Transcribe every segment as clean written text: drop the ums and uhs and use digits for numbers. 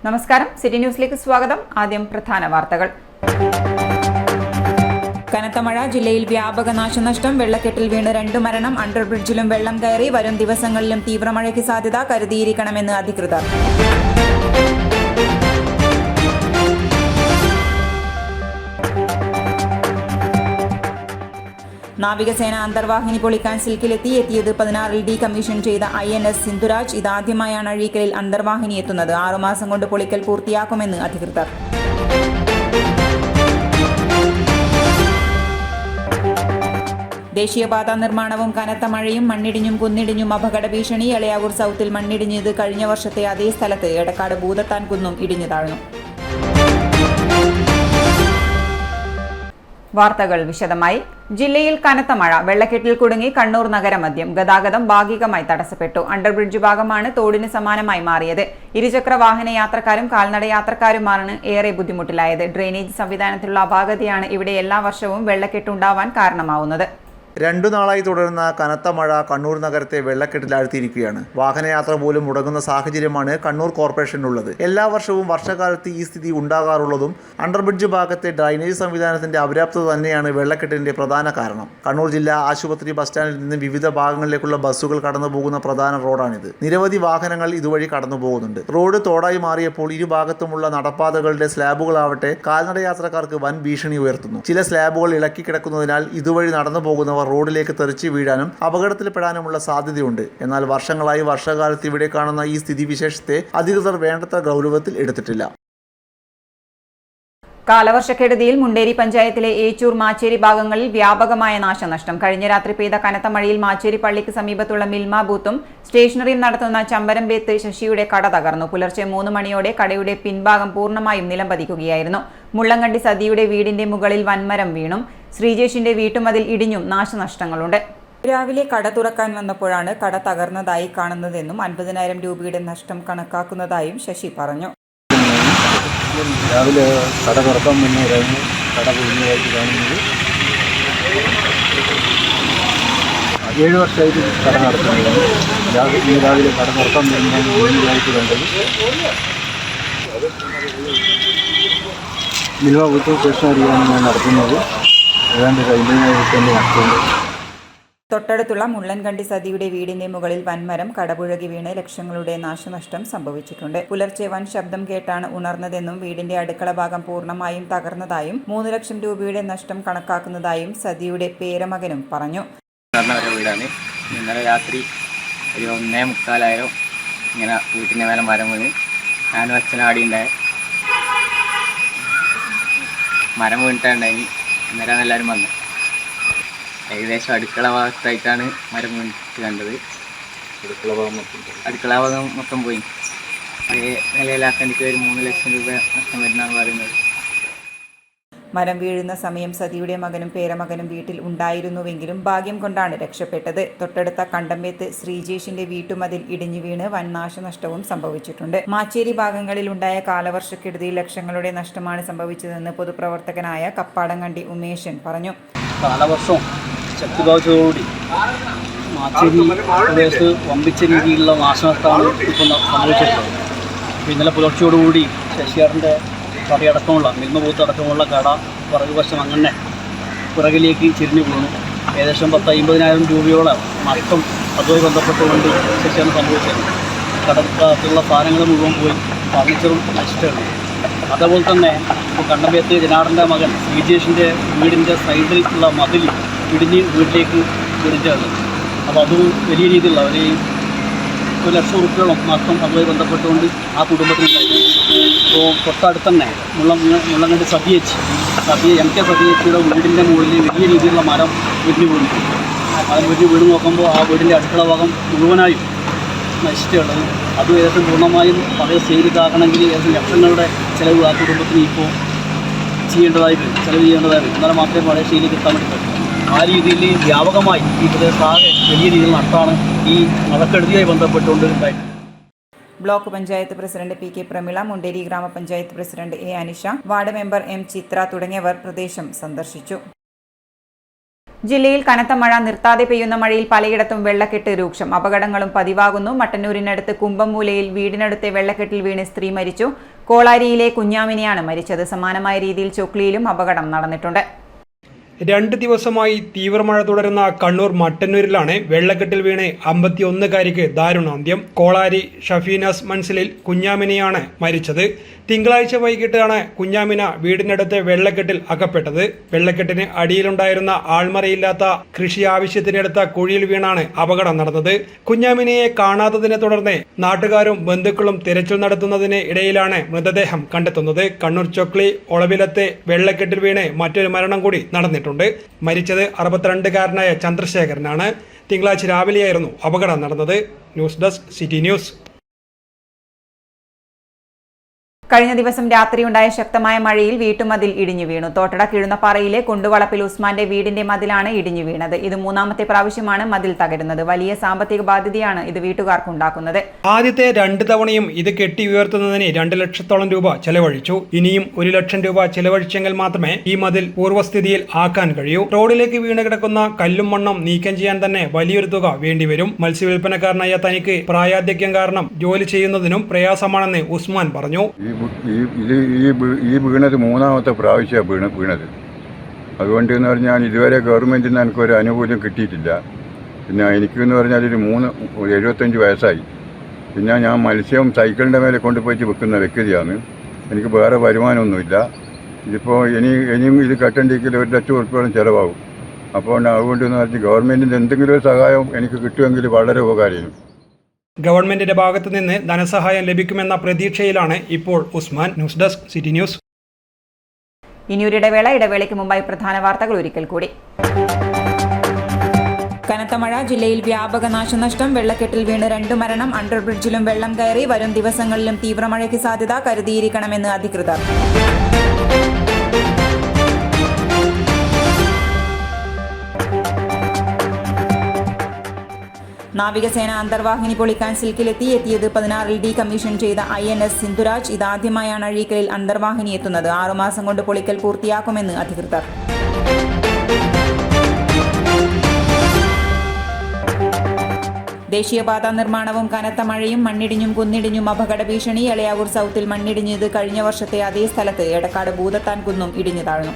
നമസ്കാരം, സിറ്റി ന്യൂസിലേക്ക് സ്വാഗതം. ആദ്യം പ്രധാന വാർത്തകൾ. കനത്ത മഴ, ജില്ലയിൽ വ്യാപക നാശനഷ്ടം. വെള്ളക്കെട്ടിൽ വീണ് 2 മരണം. അണ്ടർബ്രിഡ്ജിലും വെള്ളം കയറി. വരും ദിവസങ്ങളിലും തീവ്രമഴയ്ക്ക് സാധ്യത. കരുതിയിരിക്കണമെന്ന് അധികൃതർ. നാവികസേന അന്തർവാഹിനി പൊളിക്കാൻ സിൽക്കിലെത്തിയത് 16-ൽ ഡീകമ്മീഷൻ ചെയ്ത INS സിന്ധുരാജ്. ഇതാദ്യമായാണ് അഴീക്കലിൽ അന്തർവാഹിനി എത്തുന്നത്. 6 മാസം കൊണ്ട് പൊളിക്കൽ പൂർത്തിയാക്കുമെന്ന് അധികൃതർ. ദേശീയപാത നിർമ്മാണവും കനത്ത മഴയും. മണ്ണിടിഞ്ഞും കുന്നിടിഞ്ഞും അപകട ഭീഷണി. എളയാവൂർ സൗത്തിൽ മണ്ണിടിഞ്ഞത് കഴിഞ്ഞ വർഷത്തെ അതേ സ്ഥലത്ത്. എടക്കാട് ഭൂതത്താൻ കുന്നും ഇടിഞ്ഞു താഴ്ന്നു. വാർത്തകൾ വിശദമായി. ജില്ലയിൽ കനത്ത മഴ. വെള്ളക്കെട്ടിൽ കുടുങ്ങി കണ്ണൂർ നഗരമധ്യം. ഗതാഗതം ഭാഗികമായി തടസ്സപ്പെട്ടു. അണ്ടർബ്രിഡ്ജ് ഭാഗമാണ് തോടിന് സമാനമായി മാറിയത്. ഇരുചക്ര വാഹന യാത്രക്കാരും കാൽനട യാത്രക്കാരുമാണ് ഏറെ ബുദ്ധിമുട്ടിലായത്. ഡ്രെയിനേജ് സംവിധാനത്തിലുള്ള അപാകതയാണ് ഇവിടെ എല്ലാ വർഷവും വെള്ളക്കെട്ടുണ്ടാവാൻ കാരണമാവുന്നത്. 2 നാളായി തുടരുന്ന കനത്ത മഴ കണ്ണൂർ നഗരത്തെ വെള്ളക്കെട്ടിലാഴ്ത്തിയിരിക്കുകയാണ്. വാഹനയാത്ര പോലും മുടങ്ങുന്ന സാഹചര്യമാണ് കണ്ണൂർ കോർപ്പറേഷനുള്ളത്. എല്ലാ വർഷവും വർഷകാലത്ത് ഈ സ്ഥിതി ഉണ്ടാകാറുള്ളതും അണ്ടർബ്രിഡ്ജ് ഭാഗത്തെ ഡ്രൈനേജ് സംവിധാനത്തിന്റെ അപര്യാപ്തത തന്നെയാണ് വെള്ളക്കെട്ടിന്റെ പ്രധാന കാരണം. കണ്ണൂർ ജില്ലാ ആശുപത്രി ബസ് സ്റ്റാൻഡിൽ നിന്ന് വിവിധ ഭാഗങ്ങളിലേക്കുള്ള ബസ്സുകൾ കടന്നു പോകുന്ന പ്രധാന റോഡാണിത്. നിരവധി വാഹനങ്ങൾ ഇതുവഴി കടന്നു പോകുന്നുണ്ട്. റോഡ് തോടായി മാറിയപ്പോൾ ഇരുഭാഗത്തുമുള്ള നടപ്പാതകളുടെ സ്ലാബുകളാവട്ടെ കാൽനട യാത്രക്കാർക്ക് വൻ ഭീഷണി ഉയർത്തുന്നു. ചില സ്ലാബുകൾ ഇളക്കി കിടക്കുന്നതിനാൽ ഇതുവഴി നടന്നു പോകുന്നവർ റോഡിലേക്ക് തെറിച്ചു വീഴാനും അപകടത്തിൽപ്പെടാനുമുള്ള സാധ്യതയുണ്ട്. എന്നാൽ വർഷങ്ങളായി വർഷകാലത്ത് ഇവിടെ കാണുന്ന ഈ സ്ഥിതിവിശേഷത്തെ അധികൃതർ വേണ്ടത്ര ഗൗരവത്തിൽ എടുത്തിട്ടില്ല. കാലവർഷക്കെടുതിയിൽ മുണ്ടേരി പഞ്ചായത്തിലെ ഏച്ചൂർ മാച്ചേരി ഭാഗങ്ങളിൽ വ്യാപകമായ നാശനഷ്ടം. കഴിഞ്ഞ രാത്രി പെയ്ത കനത്ത മഴയിൽ മാച്ചേരി പള്ളിക്ക് സമീപത്തുള്ള മിൽമ ബൂത്തും സ്റ്റേഷനറിയും നടത്തുന്ന ചമ്പരംബേത്ത് ശശിയുടെ കട തകർന്നു. പുലർച്ചെ 3 മണിയോടെ കടയുടെ പിൻഭാഗം പൂർണ്ണമായും നിലംപതിക്കുകയായിരുന്നു. മുള്ളങ്കണ്ടി സതിയുടെ വീടിന്റെ മുകളിൽ വൻമരം വീണും ശ്രീജേഷിന്റെ വീട്ടുമതിൽ ഇടിഞ്ഞും നാശനഷ്ടങ്ങളുണ്ട്. രാവിലെ കട തുറക്കാൻ വന്നപ്പോഴാണ് കട തകർന്നതായി കാണുന്നതെന്നും 50,000 രൂപയുടെ നഷ്ടം കണക്കാക്കുന്നതായും ശശി പറഞ്ഞു. രാവിലെ കട തുറക്കാൻ മുന്നേ കഴിഞ്ഞ് കട പൊളിഞ്ഞതായിട്ട് കാണുന്നത്. 7 വർഷമായിട്ട് കട നടത്തുന്നതാണ്. രാവിലെ കട തുറക്കാൻ മുന്നേതായിട്ട് കണ്ടത്. മിൽമ ബൂത്ത് സ്റ്റേഷനറിയാണ് ഞാൻ നടത്തുന്നത്. ഏതാണ്ട് 50,000 നടത്തുന്നത്. തൊട്ടടുത്തുള്ള മുള്ളൻകണ്ടി സതിയുടെ വീടിന്റെ മുകളിൽ വൻമരം കടപുഴകി വീണ് ലക്ഷങ്ങളുടെ നാശനഷ്ടം സംഭവിച്ചിട്ടുണ്ട്. പുലർച്ചെ വൻ ശബ്ദം കേട്ടാണ് ഉണർന്നതെന്നും വീടിന്റെ അടുക്കള ഭാഗം പൂർണ്ണമായും തകർന്നതായും 3 ലക്ഷം രൂപയുടെ നഷ്ടം കണക്കാക്കുന്നതായും സതിയുടെ പേരമകനും പറഞ്ഞു. വീടാണ്. ഇന്നലെ രാത്രി ഒരു 1:45 ഇങ്ങനെ വീട്ടിൻ്റെ മേലെ മരം വീണ് ഞാനും അച്ഛനാടിയുണ്ടായ മരം വീണിട്ടുണ്ടായി. ഇന്നലെ എല്ലാവരും വന്നു. ഏകദേശം അടുക്കള ഭാഗത്തായിട്ടാണ് മരം വീണിട്ട് കണ്ടത്. അടുക്കള ഭാഗം മൊത്തം പോയി. നിലയിലാക്കേണ്ടിക്ക് ഒരു 3 ലക്ഷം രൂപ നഷ്ടം വരുന്നതാണ് പറയുന്നത്. മരം വീഴുന്ന സമയം സതിയുടെ മകനും പേരമകനും വീട്ടിൽ ഉണ്ടായിരുന്നുവെങ്കിലും ഭാഗ്യം കൊണ്ടാണ് രക്ഷപ്പെട്ടത്. തൊട്ടടുത്ത കണ്ടമ്പേത്ത് ശ്രീജേഷിന്റെ വീട്ടുമതിൽ ഇടിഞ്ഞു വീണ് വൻ നാശനഷ്ടവും സംഭവിച്ചിട്ടുണ്ട്. മാച്ചേരി ഭാഗങ്ങളിൽ ഉണ്ടായ കാലവർഷക്കെടുതിയിൽ ലക്ഷങ്ങളുടെ നഷ്ടമാണ് സംഭവിച്ചതെന്ന് പൊതുപ്രവർത്തകനായ കപ്പാടങ്കണ്ടി ഉമേശൻ പറഞ്ഞു. കാലവർഷവും ശക്തിഭാവിച്ചതോടുകൂടി മാച്ചേരി പ്രദേശത്ത് വമ്പിച്ച രീതിയിലുള്ള നാശനഷ്ടമാണ് ഇപ്പോൾ സംഭവിച്ചിട്ടുള്ളത്. ഇന്നലെ പുലർച്ചയോടുകൂടി ശശിയാറിൻ്റെ കടയടക്കമുള്ള മിൽമ ബൂത്ത് അടക്കമുള്ള കട പുറകുവശം അങ്ങനെ പുറകിലേക്ക് ചെരിഞ്ഞു വീണു. ഏകദേശം 50,000 രൂപയോളം നഷ്ടം അതുമായി ബന്ധപ്പെട്ടുകൊണ്ട് ശശിയാണ് സംഭവിച്ചത്. കടത്തുള്ള സാധനങ്ങൾ മുഴുവൻ പോയി. ഫർണിച്ചറും നഷ്ടമാണ്. അതേപോലെ തന്നെ കണ്ടമ്പേത്ത് ജനാർദ്ദൻ്റെ മകൻ ശ്രീജേഷിൻ്റെ വീടിൻ്റെ സൈഡിലുള്ള മതിൽ ഇടിഞ്ഞ് വീട്ടിലേക്ക് ഇടിഞ്ഞാണ്. അപ്പോൾ അത് വലിയ രീതിയിലുള്ള ഒരു 1 ലക്ഷം രൂപയോളം നഷ്ടം അതുമായി ബന്ധപ്പെട്ടുകൊണ്ട് ആ കുടുംബത്തിനുണ്ടായിരുന്നു. അപ്പോൾ തൊട്ടടുത്ത് തന്നെ മുള്ളങ്കണ്ടി സതിയേച്ചി MK സതിയേച്ചിയുടെ വീടിൻ്റെ മുകളിൽ വലിയ രീതിയിലുള്ള മരം വീടിന് വീണു. മരം വീട്ടിൽ വീട് നോക്കുമ്പോൾ ആ വീടിൻ്റെ അടുക്കള ഭാഗം മുഴുവനായും നശിച്ചുള്ളത്. അത് ഏകദേശം പൂർണ്ണമായും പഴയ സ്റ്റേജിലാക്കണമെങ്കിൽ ഏകദേശം ലക്ഷങ്ങളുടെ ചിലവ് ആ കുടുംബത്തിന് ഇപ്പോൾ ചെലവ് ചെയ്യേണ്ടതായിരുന്നു. എന്നാലും മാത്രമേ പഴയ സ്റ്റേജിലേക്ക് എത്താൻ വേണ്ടി പറ്റൂ. ആ രീതിയിൽ വ്യാപകമായി ഈ പ്രദേശത്താകെ വലിയ രീതിയിൽ നഷ്ടമാണ് ഈ മഴക്കെടുതിയുമായി ബന്ധപ്പെട്ടുകൊണ്ട് ഉണ്ടായിട്ടുള്ളത്. Block panchayat president PK Pramila, Munderi ഗ്രാമപഞ്ചായത്ത് president A Anisha, ward member M Chitra തുടങ്ങിയവർ പ്രദേശം സന്ദർശിച്ചു. ജില്ലയിൽ കനത്ത മഴ നിർത്താതെ പെയ്യുന്ന മഴയിൽ പലയിടത്തും വെള്ളക്കെട്ട് രൂക്ഷം. അപകടങ്ങളും പതിവാകുന്നു. മട്ടന്നൂരിനടുത്ത് കുമ്പംമൂലയിൽ വീടിനടുത്തെ വെള്ളക്കെട്ടിൽ വീണ് സ്ത്രീ മരിച്ചു. കോളാരിയിലെ കുഞ്ഞാമിനെയാണ് മരിച്ചത്. സമാനമായ രീതിയിൽ ചൊക്ലിയിലും അപകടം നടന്നിട്ടുണ്ട്. 2 ദിവസമായി തീവ്രമഴ തുടരുന്ന കണ്ണൂർ മട്ടന്നൂരിലാണ് വെള്ളക്കെട്ടിൽ വീണ് 51കാരിക്ക് ദാരുണാന്ത്യം. കോളാരി ഷഫീനാസ് മൻസിലിൽ കുഞ്ഞാമിനെയാണ് മരിച്ചത്. തിങ്കളാഴ്ച വൈകിട്ടാണ് കുഞ്ഞാമിന വീടിനടുത്തെ വെള്ളക്കെട്ടിൽ അകപ്പെട്ടത്. വെള്ളക്കെട്ടിന് അടിയിലുണ്ടായിരുന്ന ആൾമറയില്ലാത്ത കൃഷി ആവശ്യത്തിനെടുത്ത കുഴിയിൽ വീണാണ് അപകടം നടന്നത്. കുഞ്ഞാമിനയെ കാണാത്തതിനെ തുടർന്ന് നാട്ടുകാരും ബന്ധുക്കളും തിരച്ചിൽ നടത്തുന്നതിന് ഇടയിലാണ് മൃതദേഹം കണ്ടെത്തുന്നത്. കണ്ണൂർ ചൊക്ലി ഒളവിലത്തെ വെള്ളക്കെട്ടിൽ വീണ് മറ്റൊരു മരണം കൂടി നടന്നിട്ടുണ്ട്. മരിച്ചത് 62കാരനായ ചന്ദ്രശേഖരനാണ്. തിങ്കളാഴ്ച രാവിലെയായിരുന്നു അപകടം നടന്നത്. News desk city news. കഴിഞ്ഞ ദിവസം രാത്രിയുണ്ടായ ശക്തമായ മഴയിൽ വീട്ടുമതിൽ ഇടിഞ്ഞു വീണു. തോട്ടട കിഴുന്നപ്പാറയിലെ കുണ്ടുവളപ്പിൽ ഉസ്മാന്റെ വീടിന്റെ മതിലാണ് ഇടിഞ്ഞു വീണത്. ഇത് 3ാമത്തെ പ്രാവശ്യമാണ് മതിൽ തകരുന്നത്. വലിയ സാമ്പത്തിക ബാധ്യതയാണ് ഇത് വീട്ടുകാർക്കുണ്ടാക്കുന്നത്. ആദ്യത്തെ 2 തവണയും ഇത് കെട്ടി ഉയർത്തുന്നതിന് 2 ലക്ഷത്തോളം രൂപ ചെലവഴിച്ചു. ഇനിയും 1 ലക്ഷം രൂപ ചെലവഴിച്ചെങ്കിൽ മാത്രമേ ഈ മതിൽ പൂർവ്വസ്ഥിതിയിൽ ആക്കാൻ കഴിയൂ. റോഡിലേക്ക് വീണ് കിടക്കുന്ന കല്ലും മണ്ണും നീക്കം ചെയ്യാൻ തന്നെ വലിയൊരു തുക വേണ്ടിവരും. മത്സ്യവില്പനക്കാരനായ തനിക്ക് പ്രായാധിക്യം കാരണം ജോലി ചെയ്യുന്നതിനും പ്രയാസമാണെന്ന് ഉസ്മാൻ പറഞ്ഞു. ഈ വീണത് 3ാമത്തെ പ്രാവശ്യമാണ് വീണത്. അതുകൊണ്ട് എന്ന് പറഞ്ഞാൽ ഇതുവരെ ഗവൺമെൻറ്റിൽ നിന്ന് എനിക്കൊരു ആനുകൂല്യം കിട്ടിയിട്ടില്ല. പിന്നെ എനിക്കെന്ന് പറഞ്ഞാൽ 75 വയസ്സായി. പിന്നെ ഞാൻ മത്സ്യം സൈക്കിളിൻ്റെ മേലെ കൊണ്ടുപോയിട്ട് വിൽക്കുന്ന വ്യക്തിയാണ്. എനിക്ക് വേറെ വരുമാനമൊന്നുമില്ല. ഇതിപ്പോൾ ഇനിയും ഇത് കെട്ടണ്ടെങ്കിൽ 1 ലക്ഷം ഉറുപ്പിയോളം ചിലവാകും. അപ്പോൾ അതുകൊണ്ട് എന്ന് പറഞ്ഞാൽ ഗവൺമെൻറ്റിൻ്റെ എന്തെങ്കിലും ഒരു സഹായം എനിക്ക് കിട്ടുമെങ്കിൽ വളരെ ഉപകാരമായിരുന്നു. ഗവൺമെന്റിന്റെ ഭാഗത്തു നിന്ന് ധനസഹായം ലഭിക്കുമെന്ന പ്രതീക്ഷയിലാണ് ഇപ്പോൾ Usman. News desk city news. ഇനിയൊരു ഇടവേളയ്ക്ക് മുമ്പായി പ്രധാന വാർത്തകൾ ഒരിക്കൽ കൂടി. കനത്ത മഴ, ജില്ലയിൽ വ്യാപക നാശനഷ്ടം. വെള്ളക്കെട്ടിൽ വീണ് 2 മരണം. അണ്ടർബ്രിഡ്ജിലും വെള്ളം കയറി. വരും ദിവസങ്ങളിലും തീവ്രമഴയ്ക്ക് സാധ്യത. കരുതിയിരിക്കണമെന്ന് അധികൃതർ. നാവികസേന അന്തർവാഹിനി പൊളിക്കാൻ എത്തിയത് 16-ൽ ഡീകമ്മീഷൻ ചെയ്ത INS സിന്ധുരാജ്. ഇതാദ്യമായാണ് അഴീക്കലിൽ അന്തർവാഹിനി എത്തുന്നത്. 6 മാസം കൊണ്ട് പൊളിക്കൽ പൂർത്തിയാക്കുമെന്ന് അധികൃതർ. ദേശീയപാത നിർമ്മാണവും കനത്ത മഴയും. മണ്ണിടിഞ്ഞും കുന്നിടിഞ്ഞും അപകട ഭീഷണി. എളയാവൂർ സൗത്തിൽ മണ്ണിടിഞ്ഞത് കഴിഞ്ഞ വർഷത്തെ അതേ സ്ഥലത്ത്. എടക്കാട് ഭൂതത്താൻ കുന്നും ഇടിഞ്ഞു താഴ്ന്നു.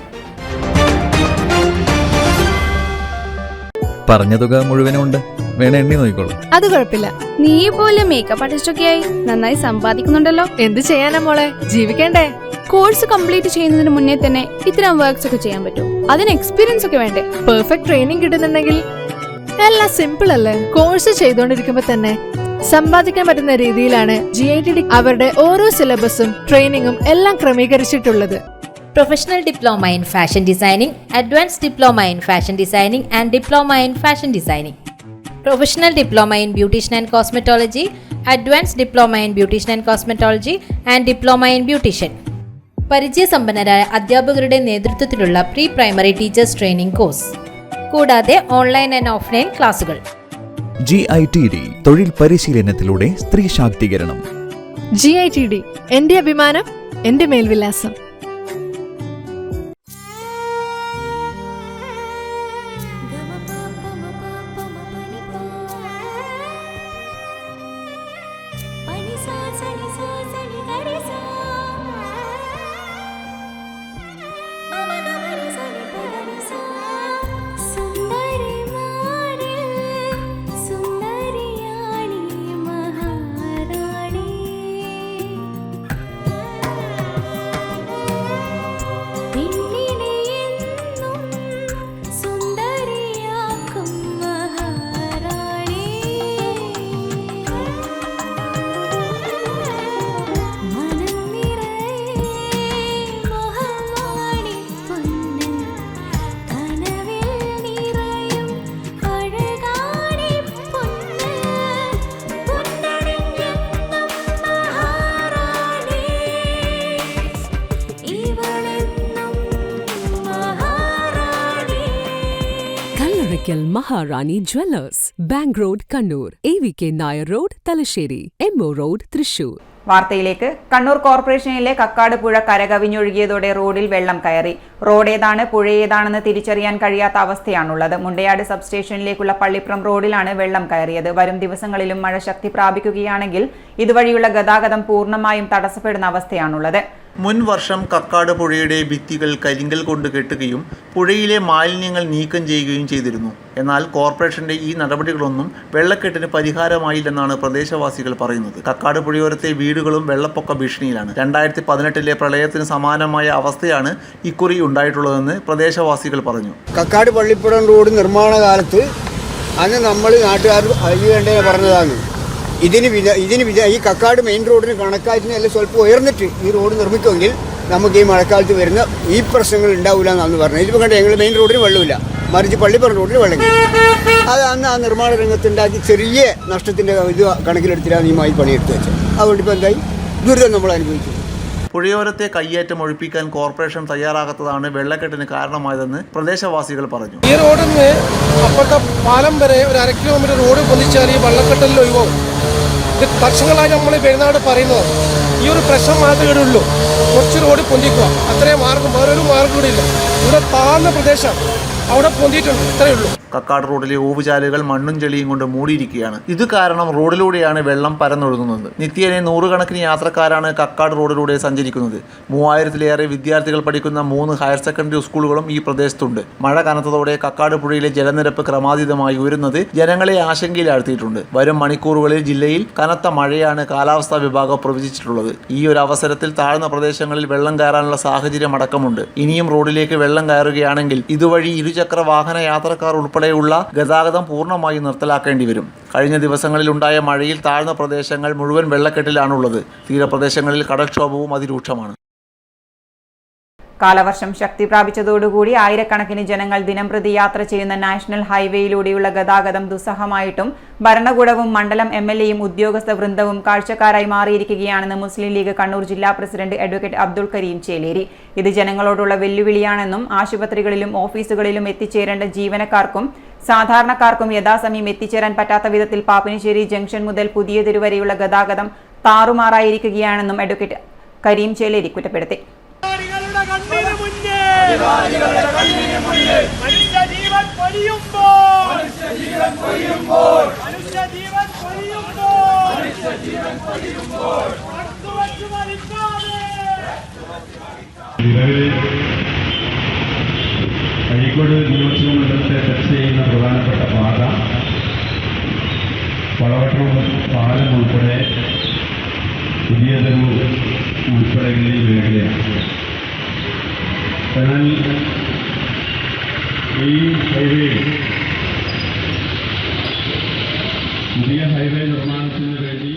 പറഞ്ഞ തുക മുഴുവനുണ്ട്. വേണേ എണ്ണി നോക്കിക്കോളൂ. അത് കുഴപ്പമില്ല. നീ പോലെ മേക്കപ്പ് ആർട്ടിസ്റ്റൊക്കെ ആയി നന്നായി സമ്പാദിക്കുന്നുണ്ടല്ലോ. എന്ത് ചെയ്യാനാ മോളെ, ജീവിക്കണ്ടേ? കോഴ്സ് കംപ്ലീറ്റ് ചെയ്യുന്നതിന് മുന്നേ തന്നെ ഇത്തരം വർക്ക്സ് ഒക്കെ ചെയ്യാൻ പറ്റും. അതിന് എക്സ്പീരിയൻസ് ഒക്കെ വേണ്ടേ? പെർഫെക്റ്റ് ട്രെയിനിങ് കിട്ടുന്നുണ്ടെങ്കിൽ എല്ലാം സിമ്പിൾ അല്ലേ? കോഴ്സ് ചെയ്തുകൊണ്ടിരിക്കുമ്പോ തന്നെ സമ്പാദിക്കാൻ പറ്റുന്ന രീതിയിലാണ് GITD അവരുടെ ഓരോ സിലബസും ട്രെയിനിങ്ങും എല്ലാം ക്രമീകരിച്ചിട്ടുള്ളത്. Professional Diploma in Fashion Designing, Advanced Diploma in Fashion Designing and Diploma in Fashion Designing. Professional Diploma in Beautician and Cosmetology, Advanced Diploma in Beautician and Cosmetology and Diploma in Beautician. പരിചയസമ്പന്നരായ അധ്യാപകരുടെ നേതൃത്വത്തിലുള്ള pre primary teachers training course. കൂടാതെ online and offline ക്ലാസുകൾ. GITD തൊഴിൽ പരിശീലനത്തിലൂടെ സ്ത്രീ ശാക്തീകരണം. GITD എന്റെ അഭിമാനം, എന്റെ മേൽവിലാസം. Maharani Jewellers, Bank Road, Kannur, AVK Nair Road, Talasheri, MO Road, Thrissur. വാർത്തയിലേക്ക്. കണ്ണൂർ കോർപ്പറേഷനിലെ കക്കാട് പുഴ കരകവിഞ്ഞൊഴുകിയതോടെ റോഡിൽ വെള്ളം കയറി. റോഡ് ഏതാണ് പുഴ ഏതാണെന്ന് തിരിച്ചറിയാൻ കഴിയാത്ത അവസ്ഥയാണുള്ളത്. മുണ്ടയാട് സബ്സ്റ്റേഷനിലേക്കുള്ള പള്ളിപ്പുറം റോഡിലാണ് വെള്ളം കയറിയത്. വരും ദിവസങ്ങളിലും മഴ ശക്തി പ്രാപിക്കുകയാണെങ്കിൽ ഇതുവഴിയുള്ള ഗതാഗതം പൂർണ്ണമായും തടസ്സപ്പെടുന്ന അവസ്ഥയാണുള്ളത്. മുൻ വർഷം കക്കാട് പുഴയുടെ ഭിത്തികൾ കരിങ്കൽ കൊണ്ട് കെട്ടുകയും പുഴയിലെ മാലിന്യങ്ങൾ നീക്കം ചെയ്യുകയും ചെയ്തിരുന്നു. എന്നാൽ കോർപ്പറേഷന്റെ ഈ നടപടികളൊന്നും വെള്ളക്കെട്ടിന് പരിഹാരമായില്ലെന്നാണ് പ്രദേശവാസികൾ പറയുന്നത്. കക്കാട് പുഴയോരത്തെ വീടുകളും വെള്ളപ്പൊക്ക ഭീഷണിയിലാണ്. 2018 പ്രളയത്തിന് സമാനമായ അവസ്ഥയാണ് ഇക്കുറി ഉണ്ടായിട്ടുള്ളതെന്ന് പ്രദേശവാസികൾ പറഞ്ഞു. കക്കാട് പള്ളിപ്പുറം റോഡ് നിർമ്മാണ കാലത്ത് അന്ന് നമ്മൾ നാട്ടുകാർ വേണ്ടേ പറഞ്ഞതാണ്. ഈ കക്കാട് മെയിൻ റോഡിന് കണക്കാറ്റിന് അല്ല സ്വല്പം ഉയർന്നിട്ട് ഈ റോഡ് നിർമ്മിക്കുമെങ്കിൽ നമുക്ക് ഈ മഴക്കാലത്ത് വരുന്ന ഈ പ്രശ്നങ്ങൾ ഉണ്ടാവില്ല എന്നാണ് പറഞ്ഞത്. ഇതിപ്പോൾ കണ്ട് ഞങ്ങൾ മെയിൻ റോഡിന് വെള്ളമില്ല, മറിച്ച് പള്ളിപ്പുറം റോഡിന് വെള്ളം കിട്ടും. അത് അന്ന് ആ നിർമ്മാണ രംഗത്തുണ്ടാക്കി ചെറിയ നഷ്ടത്തിൻ്റെ ഇത് കണക്കിലെടുത്തിട്ടാണ് ഈ മായി പണിയെടുത്ത് വെച്ചത്. അതുകൊണ്ട് ഇപ്പോൾ എന്തായി ദുരിതം നമ്മൾ അനുഭവിച്ചു. പുഴയോരത്തെ കയ്യേറ്റം ഒഴിപ്പിക്കാൻ കോർപ്പറേഷൻ തയ്യാറാകാത്തതാണ് വെള്ളക്കെട്ടിന് കാരണമായതെന്ന് പ്രദേശവാസികൾ പറഞ്ഞു. ഈ റോഡിൽ നിന്ന് അപ്പുറത്തെ പാലം വരെ ഒരു 1/2 കിലോമീറ്റർ റോഡ് പൊന്തിച്ചാൽ ഈ വെള്ളക്കെട്ടലിൽ ഒഴിവാകും. ഇത് വർഷങ്ങളായി നമ്മൾ പെരുന്നാട് പറയുന്നത് ഈ ഒരു പ്രശ്നം മാത്രമേ ഉള്ളൂ. കുറച്ച് റോഡ് പൊന്തിക്കുക, അത്രയും മാർഗം, വേറൊരു മാർഗം കൂടി ഇല്ല. ഇവിടെ താഴ്ന്ന പ്രദേശം അവിടെ പൊന്തിയിട്ടുണ്ട്, ഇത്രയേ ഉള്ളൂ. കക്കാട് റോഡിലെ ഓവുചാലുകൾ മണ്ണും ചെളിയും കൊണ്ട് മൂടിയിരിക്കുകയാണ്. ഇത് കാരണം റോഡിലൂടെയാണ് വെള്ളം പരന്നൊഴുകുന്നത്. നിത്യേന നൂറുകണക്കിന് യാത്രക്കാരാണ് കക്കാട് റോഡിലൂടെ സഞ്ചരിക്കുന്നത്. 3000-ലേറെ വിദ്യാർത്ഥികൾ പഠിക്കുന്ന 3 ഹയർ സെക്കൻഡറി സ്കൂളുകളും ഈ പ്രദേശത്തുണ്ട്. മഴ കനത്തതോടെ കക്കാട് പുഴയിലെ ജലനിരപ്പ് ക്രമാതീതമായി ഉയരുന്നത് ജനങ്ങളെ ആശങ്കയിലാഴ്ത്തിയിട്ടുണ്ട്. വരും മണിക്കൂറുകളിൽ ജില്ലയിൽ കനത്ത മഴയാണ് കാലാവസ്ഥാ വിഭാഗം പ്രവചിച്ചിട്ടുള്ളത്. ഈ ഒരു അവസരത്തിൽ താഴ്ന്ന പ്രദേശങ്ങളിൽ വെള്ളം കയറാനുള്ള സാഹചര്യം അടക്കമുണ്ട്. ഇനിയും റോഡിലേക്ക് വെള്ളം കയറുകയാണെങ്കിൽ ഇതുവഴി ഇരുചക്ര വാഹന യാത്രക്കാർ ഉൾപ്പെടെയുള്ള ഗതാഗതം പൂർണ്ണമായും നിർത്തലാക്കേണ്ടി വരും. കഴിഞ്ഞ ദിവസങ്ങളിൽ ഉണ്ടായ മഴയിൽ താഴ്ന്ന പ്രദേശങ്ങൾ മുഴുവൻ വെള്ളക്കെട്ടിലാണുള്ളത്. തീരപ്രദേശങ്ങളിൽ കടൽക്ഷോഭവും അതിരൂക്ഷമാണ്. കാലവർഷം ശക്തി പ്രാപിച്ചതോടുകൂടി ആയിരക്കണക്കിന് ജനങ്ങൾ ദിനംപ്രതി യാത്ര ചെയ്യുന്ന നാഷണൽ ഹൈവേയിലൂടെയുള്ള ഗതാഗതം ദുസ്സഹമായിട്ടും ഭരണകൂടവും മണ്ഡലം MLAയും ഉദ്യോഗസ്ഥ വൃന്ദവും കാഴ്ചക്കാരായി മാറിയിരിക്കുകയാണെന്ന് മുസ്ലിം ലീഗ് കണ്ണൂർ ജില്ലാ പ്രസിഡന്റ് അഡ്വക്കേറ്റ് അബ്ദുൾ കരീം ചേലേരി. ഇത് ജനങ്ങളോടുള്ള വെല്ലുവിളിയാണെന്നും ആശുപത്രികളിലും ഓഫീസുകളിലും എത്തിച്ചേരേണ്ട ജീവനക്കാർക്കും സാധാരണക്കാർക്കും യഥാസമയം എത്തിച്ചേരാൻ പറ്റാത്ത വിധത്തിൽ പാപ്പിനിശ്ശേരി ജംഗ്ഷൻ മുതൽ പുതിയ തെരു വരെയുള്ള ഗതാഗതം താറുമാറായിരിക്കുകയാണെന്നും അഡ്വക്കേറ്റ് കരീം ചേലേരി കുറ്റപ്പെടുത്തി. അഴീക്കോട് നിയോജക മണ്ഡലത്തെ ടച്ച് ചെയ്യുന്ന പ്രധാനപ്പെട്ട പാത വളവട്ടം പാലം ഉൾപ്പെടെ പുതിയ തെരു ഉൾപ്പെടെയുള്ള ഈ മേഖലയാണ്. എന്നാൽ ഈ ഹൈവേ പുതിയ ഹൈവേ നിർമ്മാണത്തിന് വേണ്ടി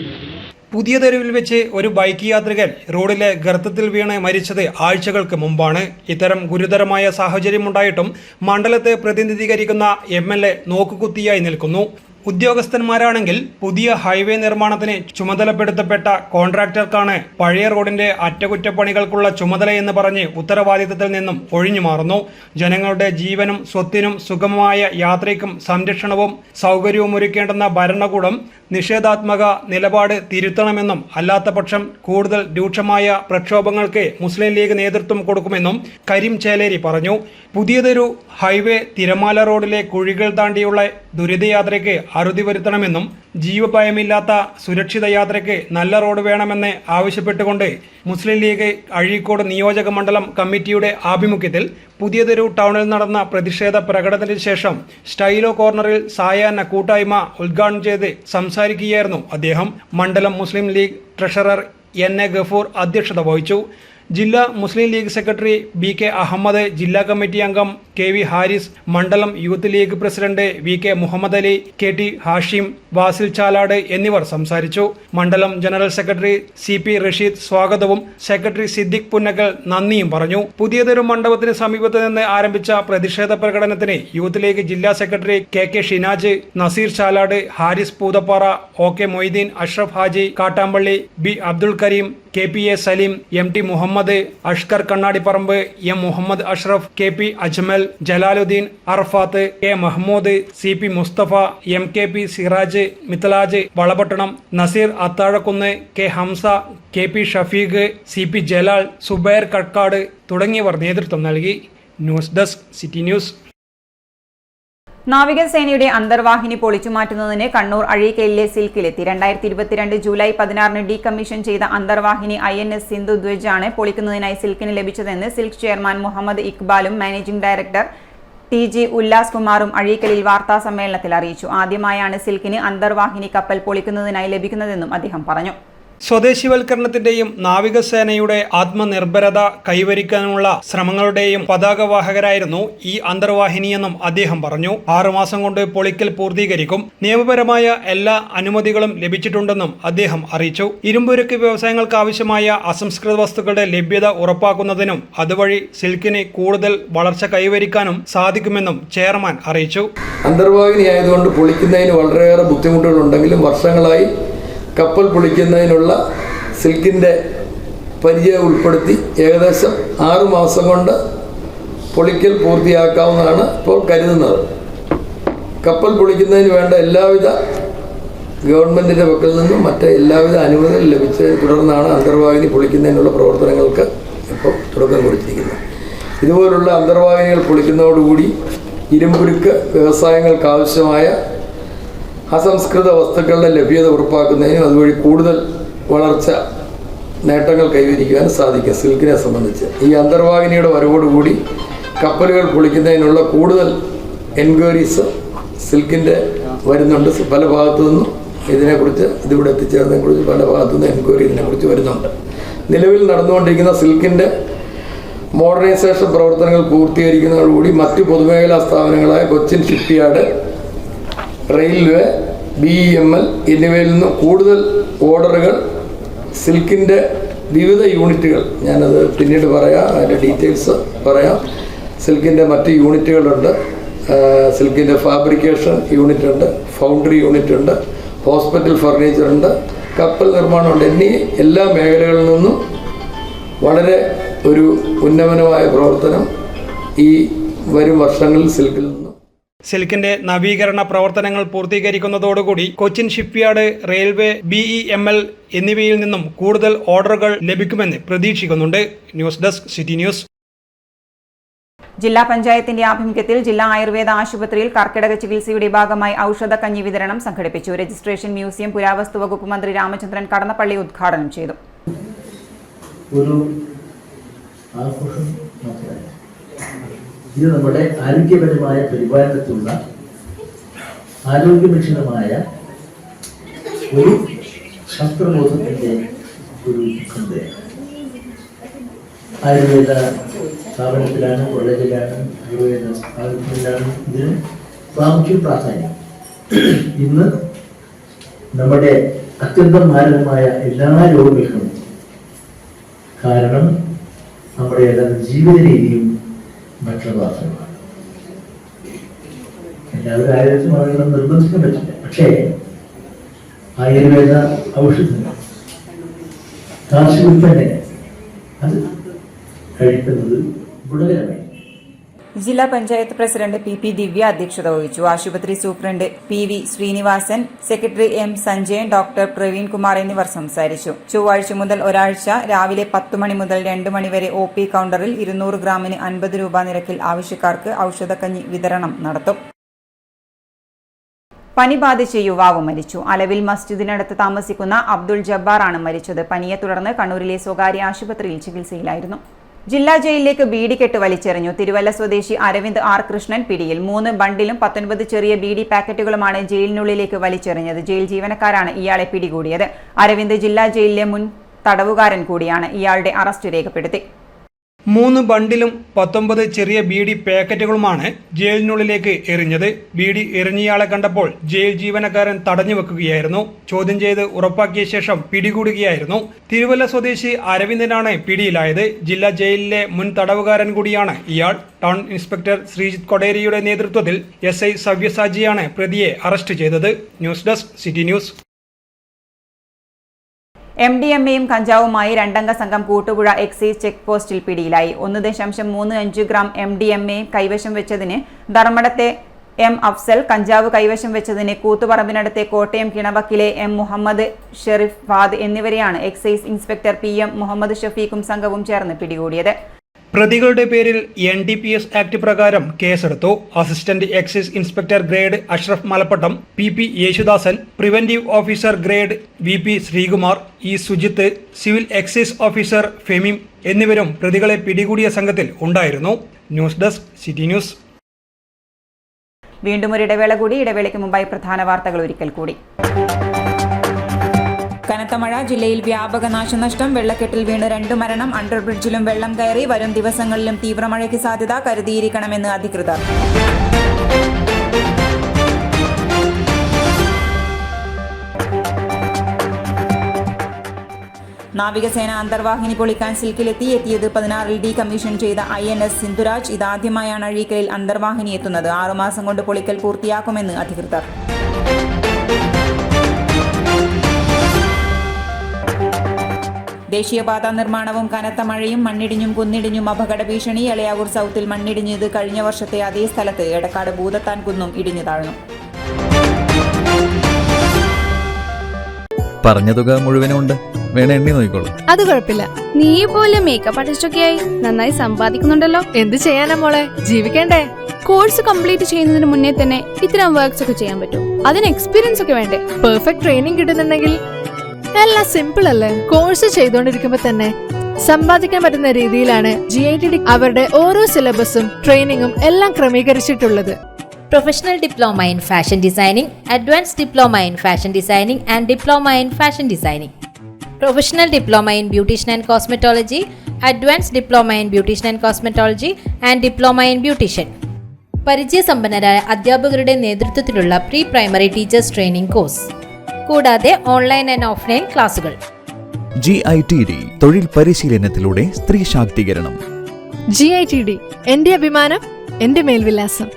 പുതിയ തെരുവിൽ വെച്ച് ഒരു ബൈക്ക് യാത്രികൻ റോഡിലെ ഗർത്തത്തിൽ വീണ് മരിച്ചത് ആഴ്ചകൾക്ക് മുമ്പാണ്. ഇത്തരം ഗുരുതരമായ സാഹചര്യമുണ്ടായിട്ടും മണ്ഡലത്തെ പ്രതിനിധീകരിക്കുന്ന MLA നോക്കുകുത്തിയായി നിൽക്കുന്നു. ഉദ്യോഗസ്ഥന്മാരാണെങ്കിൽ പുതിയ ഹൈവേ നിർമ്മാണത്തിന് ചുമതലപ്പെടുത്തപ്പെട്ട കോൺട്രാക്ടർക്കാണ് പഴയ റോഡിന്റെ അറ്റകുറ്റപ്പണികൾക്കുള്ള ചുമതലയെന്ന് പറഞ്ഞ് ഉത്തരവാദിത്തത്തിൽ നിന്നും ഒഴിഞ്ഞു മാറുന്നു. ജനങ്ങളുടെ ജീവനും സ്വത്തിനും സുഗമമായ യാത്രയ്ക്കും സംരക്ഷണവും സൗകര്യവും ഒരുക്കേണ്ടുന്ന ഭരണകൂടം നിഷേധാത്മക നിലപാട് തിരുത്തണമെന്നും അല്ലാത്തപക്ഷം കൂടുതൽ രൂക്ഷമായ പ്രക്ഷോഭങ്ങൾക്ക് മുസ്ലിം ലീഗ് നേതൃത്വം കൊടുക്കുമെന്നും കരീം ചേലേരി പറഞ്ഞു. പുതിയതൊരു ഹൈവേ തിരമാല റോഡിലെ കുഴികൾ താണ്ടിയുള്ള ദുരിതയാത്രയ്ക്ക് അറുതി വരുത്തണമെന്നും ജീവഭയമില്ലാത്ത സുരക്ഷിത യാത്രയ്ക്ക് നല്ല റോഡ് വേണമെന്ന് ആവശ്യപ്പെട്ടുകൊണ്ട് മുസ്ലിം ലീഗ് അഴീക്കോട് നിയോജക മണ്ഡലം കമ്മിറ്റിയുടെ ആഭിമുഖ്യത്തിൽ പുതിയതൊരു ടൗണിൽ നടന്ന പ്രതിഷേധ പ്രകടനത്തിന് ശേഷം സ്റ്റൈലോ കോർണറിൽ സായാഹ്ന കൂട്ടായ്മ ഉദ്ഘാടനം ചെയ്ത് സംസാരിക്കുകയായിരുന്നു അദ്ദേഹം. മണ്ഡലം Muslim League treasurer NA Gafoor അധ്യക്ഷത വഹിച്ചു. ജില്ലാ Muslim League secretary BK Ahmed, ജില്ലാ കമ്മിറ്റി അംഗം KV ഹാരിസ്, മണ്ഡലം Youth League president VK Muhammad Ali, KT Hashim, Vasil Chalad എന്നിവർ സംസാരിച്ചു. മണ്ഡലം ജനറൽ സെക്രട്ടറി CP റഷീദ് സ്വാഗതവും സെക്രട്ടറി സിദ്ദിഖ് പുന്നക്കൽ നന്ദിയും പറഞ്ഞു. പുതിയതൊരു മണ്ഡപത്തിന് സമീപത്ത് നിന്ന് ആരംഭിച്ച പ്രതിഷേധ പ്രകടനത്തിന് യൂത്ത് ലീഗ് ജില്ലാ secretary KK Shinaj, Naseer Chalad, Haris Poothappara, OK Moideen, Ashraf Haji Kattampally, B Abdul Kareem, KPA Saleem, MT Muhammad, Ashkar Kannadiparamba, M Muhammad Ashraf, KP Ajmal, Jalaluddeen, Arafath, K Mahmood, CP Musthafa, MKP Siraj, Mithlaj Valapattanam, Naseer Athazhakkunnu, K Hamza, KP Shafeeq, CP Jalal, Zubair Kakkad തുടങ്ങിയവർ നേതൃത്വം നൽകി. News desk city news. നാവികസേനയുടെ അന്തർവാഹിനി പൊളിച്ചുമാറ്റുന്നതിന് കണ്ണൂർ അഴീക്കലിലെ സിൽക്കിലെത്തി. 2022 ജൂലൈ 16 ഡീകമ്മീഷൻ ചെയ്ത അന്തർവാഹിനി INS സിന്ധു ധ്വജ് ആണ് പൊളിക്കുന്നതിനായി സിൽക്കിന് ലഭിച്ചതെന്ന് സിൽക്ക് ചെയർമാൻ മുഹമ്മദ് ഇക്ബാലും മാനേജിംഗ് ഡയറക്ടർ TG ഉല്ലാസ് കുമാറും അഴീക്കലിൽ വാർത്താസമ്മേളനത്തിൽ അറിയിച്ചു. ആദ്യമായാണ് സിൽക്കിന് അന്തർവാഹിനി കപ്പൽ പൊളിക്കുന്നതിനായി ലഭിക്കുന്നതെന്നും അദ്ദേഹം പറഞ്ഞു. സ്വദേശിവൽക്കരണത്തിന്റെയും നാവികസേനയുടെ ആത്മനിർഭരത കൈവരിക്കാനുള്ള ശ്രമങ്ങളുടെയും പതാകവാഹകരായിരുന്നു ഈ അന്തർവാഹിനിയെന്നും അദ്ദേഹം പറഞ്ഞു. 6 മാസം കൊണ്ട് പൊളിക്കൽ പൂർത്തീകരിക്കും. നിയമപരമായ എല്ലാ അനുമതികളും ലഭിച്ചിട്ടുണ്ടെന്നും അദ്ദേഹം അറിയിച്ചു. ഇരുമ്പുരുക്ക് വ്യവസായങ്ങൾക്ക് ആവശ്യമായ അസംസ്കൃത വസ്തുക്കളുടെ ലഭ്യത ഉറപ്പാക്കുന്നതിനും അതുവഴി സിൽക്കിന് കൂടുതൽ വളർച്ച കൈവരിക്കാനും സാധിക്കുമെന്നും ചെയർമാൻ അറിയിച്ചു. അന്തർവാഹിനി ആയതുകൊണ്ട് പൊളിക്കുന്നതിന് വളരെയേറെ ബുദ്ധിമുട്ടുകളുണ്ടെങ്കിലും വർഷങ്ങളായി കപ്പൽ പൊളിക്കുന്നതിനുള്ള സിൽക്കിൻ്റെ പരിചയം ഉൾപ്പെടുത്തി ഏകദേശം 6 മാസം കൊണ്ട് പൊളിക്കൽ പൂർത്തിയാക്കാവുന്നതാണ് ഇപ്പോൾ കരുതുന്നത്. കപ്പൽ പൊളിക്കുന്നതിന് വേണ്ട എല്ലാവിധ ഗവൺമെൻറ്റിൻ്റെ പക്കൽ നിന്നും മറ്റ് എല്ലാവിധ അനുമതികൾ ലഭിച്ചതിനെ തുടർന്നാണ് അന്തർവാഹിനി പൊളിക്കുന്നതിനുള്ള പ്രവർത്തനങ്ങൾക്ക് ഇപ്പോൾ തുടക്കം കുറിച്ചിരിക്കുന്നത്. ഇതുപോലുള്ള അന്തർവാഹിനികൾ പൊളിക്കുന്നതോടുകൂടി ഇരുമ്പുരുക്ക് വ്യവസായങ്ങൾക്കാവശ്യമായ അസംസ്കൃത വസ്തുക്കളുടെ ലഭ്യത ഉറപ്പാക്കുന്നതിനും അതുവഴി കൂടുതൽ വളർച്ച നേട്ടങ്ങൾ കൈവരിക്കുവാനും സാധിക്കും. സിൽക്കിനെ സംബന്ധിച്ച് ഈ അന്തർവാഹിനിയുടെ വരവോടുകൂടി കപ്പലുകൾ പൊളിക്കുന്നതിനുള്ള കൂടുതൽ എൻക്വയറീസ് സിൽക്കിൻ്റെ വരുന്നുണ്ട്. പല ഭാഗത്തു നിന്നും ഇതിനെക്കുറിച്ച് ഇതിവിടെ എത്തിച്ചേർന്നതിനെക്കുറിച്ച് പല ഭാഗത്തു നിന്നും എൻക്വയറി ഇതിനെക്കുറിച്ച് വരുന്നുണ്ട്. നിലവിൽ നടന്നുകൊണ്ടിരിക്കുന്ന സിൽക്കിൻ്റെ മോഡേണൈസേഷൻ പ്രവർത്തനങ്ങൾ പൂർത്തീകരിക്കുന്നതോടുകൂടി മറ്റ് പൊതുമേഖലാ സ്ഥാപനങ്ങളായ കൊച്ചിൻ ഷിപ്പ്യാർഡ്, റെയിൽവേ, BEML എന്നിവയിൽ നിന്ന് കൂടുതൽ ഓർഡറുകൾ സിൽക്കിൻ്റെ വിവിധ യൂണിറ്റുകൾ, ഞാനത് പിന്നീട് പറയാം, അതിൻ്റെ ഡീറ്റെയിൽസ് പറയാം. സിൽക്കിൻ്റെ മറ്റ് യൂണിറ്റുകളുണ്ട്. സിൽക്കിൻ്റെ ഫാബ്രിക്കേഷൻ യൂണിറ്റ് ഉണ്ട്, ഫൗണ്ടറി യൂണിറ്റ് ഉണ്ട്, ഹോസ്പിറ്റൽ ഫർണിച്ചറുണ്ട്, കപ്പൽ നിർമ്മാണമുണ്ട് എന്നീ എല്ലാ മേഖലകളിൽ നിന്നും വളരെ ഒരു ഉന്നമനമായ പ്രവർത്തനം ഈ വരും വർഷങ്ങളിൽ സിൽക്കിൽ നിന്നും. സിൽക്കിന്റെ നവീകരണ പ്രവർത്തനങ്ങൾ പൂർത്തീകരിക്കുന്നതോടുകൂടി കൊച്ചിൻ ഷിപ്പ്യാർഡ്, റെയിൽവേ, BEML എന്നിവയിൽ നിന്നും കൂടുതൽ ഓർഡറുകൾ ലഭിക്കുമെന്ന് പ്രതീക്ഷിക്കുന്നുണ്ട്. News desk city news. ജില്ലാ പഞ്ചായത്തിന്റെ ആഭിമുഖ്യത്തിൽ ജില്ലാ ആയുർവേദ ആശുപത്രിയിൽ കർക്കിടക ചികിത്സയുടെ ഭാഗമായി ഔഷധക്കഞ്ഞി വിതരണം സംഘടിപ്പിച്ചു. രജിസ്ട്രേഷൻ മ്യൂസിയം പുരാവസ്തു വകുപ്പ് മന്ത്രി രാമചന്ദ്രൻ കടന്നപ്പള്ളി ഉദ്ഘാടനം ചെയ്തു. ഇത് നമ്മുടെ ആരോഗ്യപരമായ പരിപാലനത്തിലുള്ള ആരോഗ്യമിഷണമായ ഒരു ശാസ്ത്രബോധത്തിൻ്റെ ഒരു ചിന്തയാണ്. ആയുർവേദ സ്ഥാപനത്തിലാണ്, കോളേജിലാണ്, ആയുർവേദ സ്ഥാപനത്തിലാണ് ഇതിന് പ്രാധാന്യം. ഇന്ന് നമ്മുടെ അത്യന്തം മാരകമായ എല്ലാ രോഗങ്ങൾക്കും കാരണം നമ്മുടെ ജീവിത രീതിയും ഭക്ഷണവാസനമാണ്. എല്ലാവരും ആയുർവേദം ആളുകളെ നിർബന്ധിക്കാൻ പറ്റില്ല. പക്ഷേ ആയുർവേദ ഔഷധങ്ങൾ, കാർഷിക ഉൽപ്പന്നങ്ങൾ അത് കഴിക്കുന്നത് ഗുണകരമായി. ജില്ലാ പഞ്ചായത്ത് പ്രസിഡന്റ് PP ദിവ്യ അധ്യക്ഷത വഹിച്ചു. ആശുപത്രി superintendent PV Srinivasan, secretary M Sanjayan, doctor Praveen Kumar എന്നിവർ സംസാരിച്ചു. ചൊവ്വാഴ്ച മുതൽ ഒരാഴ്ച രാവിലെ 10 മണി മുതൽ 2 മണി വരെ OP കൗണ്ടറിൽ 200 ഗ്രാമിന് 50 രൂപ നിരക്കിൽ ആവശ്യക്കാർക്ക് ഔഷധക്കഞ്ഞി വിതരണം നടത്തും. പനി ബാധിച്ച് യുവാവ് മരിച്ചു. അലവിൽ മസ്ജിദിനടുത്ത് താമസിക്കുന്ന അബ്ദുൾ ജബ്ബാർ ആണ് മരിച്ചത്. പനിയെ തുടർന്ന് കണ്ണൂരിലെ സ്വകാര്യ ആശുപത്രിയിൽ ചികിത്സയിലായിരുന്നു. ജില്ലാ ജയിലിലേക്ക് ബീഡിക്കെട്ട് വലിച്ചെറിഞ്ഞു. തിരുവല്ല സ്വദേശി അരവിന്ദ് R കൃഷ്ണൻ പിടിയിൽ. 3 ബണ്ടിലും 19 ചെറിയ ബീഡി പാക്കറ്റുകളുമാണ് ജയിലിനുള്ളിലേക്ക് വലിച്ചെറിഞ്ഞത്. ജയിൽ ജീവനക്കാരാണ് ഇയാളെ പിടികൂടിയത്. അരവിന്ദ് ജില്ലാ ജയിലിലെ മുൻ തടവുകാരൻ കൂടിയാണ്. ഇയാളുടെ അറസ്റ്റ് രേഖപ്പെടുത്തി. 3 ബണ്ടിലും 19 ചെറിയ ബീഡി പാക്കറ്റുകളുമാണ് ജയിലിനുള്ളിലേക്ക് എറിഞ്ഞത്. ബീഡി എറിഞ്ഞയാളെ കണ്ടപ്പോൾ ജയിൽ ജീവനക്കാരൻ തടഞ്ഞു വെക്കുകയായിരുന്നു. ചോദ്യം ചെയ്ത് ഉറപ്പാക്കിയ ശേഷം പിടികൂടുകയായിരുന്നു. തിരുവല്ല സ്വദേശി അരവിന്ദനാണ് പിടിയിലായത്. ജില്ലാ ജയിലിലെ മുൻ തടവുകാരൻ കൂടിയാണ് ഇയാൾ. ടൗൺ ഇൻസ്പെക്ടർ ശ്രീജിത്ത് കൊടേരിയുടെ നേതൃത്വത്തിൽ SI സവ്യസാജിയാണ് പ്രതിയെ അറസ്റ്റ് ചെയ്തത്. News desk city news. MDMAയും കഞ്ചാവുമായി രണ്ടംഗ സംഘം കൂട്ടുപുഴ എക്സൈസ് ചെക്ക് പോസ്റ്റിൽ പിടിയിലായി. 1.35 ഗ്രാം MDMA കൈവശം വെച്ചതിന് ധർമ്മടത്തെ M. അഫ്സൽ, കഞ്ചാവ് കൈവശം വെച്ചതിന് കൂത്തുപറമ്പിനടുത്തെ കോട്ടയം കിണവക്കിലെ M. മുഹമ്മദ് ഷെറിഫ് ഫാദ് എന്നിവരെയാണ് എക്സൈസ് ഇൻസ്പെക്ടർ PM മുഹമ്മദ് ഷഫീഖും സംഘവും ചേർന്ന് പിടികൂടിയത്. പ്രതികളുടെ പേരിൽ NDPS ആക്ട് പ്രകാരം കേസെടുത്തു. Assistant excise inspector grade Ashraf Malappattam, PP Yesudasan, preventive officer grade VP Sreekumar, E. Sujith, civil excise officer Femeem എന്നിവരും പ്രതികളെ പിടികൂടിയ സംഘത്തിൽ ഉണ്ടായിരുന്നു. News desk city news. വീണ്ടും ഒരു ഇടവേള കൂടി. ഇടവേളയ്ക്ക് മുമ്പായി പ്രധാന വാർത്തകൾ ഒരിക്കൽ കൂടി. കനത്ത മഴ, ജില്ലയിൽ വ്യാപക നാശനഷ്ടം. വെള്ളക്കെട്ടിൽ വീണ് 2 മരണം. അണ്ടർബ്രിഡ്ജിലും വെള്ളം കയറി. വരും ദിവസങ്ങളിലും തീവ്രമഴയ്ക്ക് സാധ്യത. കരുതിയിരിക്കണമെന്ന് അധികൃതർ. നാവികസേന അന്തർവാഹിനി പൊളിക്കാൻ എത്തിയത് 16-ൽ ഡീകമ്മീഷൻ ചെയ്ത INS സിന്ധുരാജ്. ഇതാദ്യമായാണ് അഴീക്കലിൽ അന്തർവാഹിനി എത്തുന്നത്. 6 മാസം കൊണ്ട് പൊളിക്കൽ പൂർത്തിയാക്കുമെന്ന് അധികൃതർ. ദേശീയപാത നിർമ്മാണവും കനത്ത മഴയും. മണ്ണിടിഞ്ഞും കുന്നിടിഞ്ഞും അപകട ഭീഷണി. എളയാവൂർ സൗത്തിൽ മണ്ണിടിഞ്ഞത് കഴിഞ്ഞ വർഷത്തെ അതേ സ്ഥലത്ത്. എടക്കാട് ഭൂതത്താൻ കുന്നും ഇടിഞ്ഞു താഴ്ന്നു. പറഞ്ഞ തുക മുഴുവനും ഉണ്ട്, വേണേ എണ്ണി നോക്കിക്കോളൂ. അത് കുഴപ്പമില്ല. നീ പോലെ മേക്കപ്പ് ആർട്ടിസ്റ്റൊക്കെ ആയി നന്നായി സമ്പാദിക്കുന്നുണ്ടല്ലോ. എന്ത് ചെയ്യാനാ മോളെ, ജീവിക്കണ്ടേ? കോഴ്സ് കംപ്ലീറ്റ് ചെയ്യുന്നതിന് മുന്നേ തന്നെ ഇത്തരം വർക്ക്സ് ഒക്കെ ചെയ്യാൻ പറ്റും. അതിന് എക്സ്പീരിയൻസ് ഒക്കെ വേണ്ടേ? പെർഫെക്റ്റ് ട്രെയിനിങ് കിട്ടുന്നുണ്ടെങ്കിൽ എല്ലാം സിമ്പിൾ അല്ലേ? കോഴ്സ് ചെയ്തുകൊണ്ടിരിക്കുമ്പോ തന്നെ സമ്പാദിക്കാൻ പറ്റുന്ന രീതിയിലാണ് GITD അവരുടെ ഓരോ സിലബസും ട്രെയിനിങ്ങും എല്ലാം ക്രമീകരിച്ചിട്ടുള്ളത്. Professional Diploma in Fashion Designing, Advanced Diploma in Fashion Designing and Diploma in Fashion Designing. Professional Diploma in Beautician and Cosmetology, Advanced Diploma in Beautician and Cosmetology and Diploma in Beautician. പരിചയസമ്പന്നരായ അധ്യാപകരുടെ നേതൃത്വത്തിലുള്ള pre primary teachers training course, കൂടാതെ online and offline ക്ലാസുകൾ. GITD തൊഴിൽ പരിശീലനത്തിലൂടെ സ്ത്രീ ശാക്തീകരണം. GITD എന്റെ അഭിമാനം, എന്റെ മേൽവിലാസം.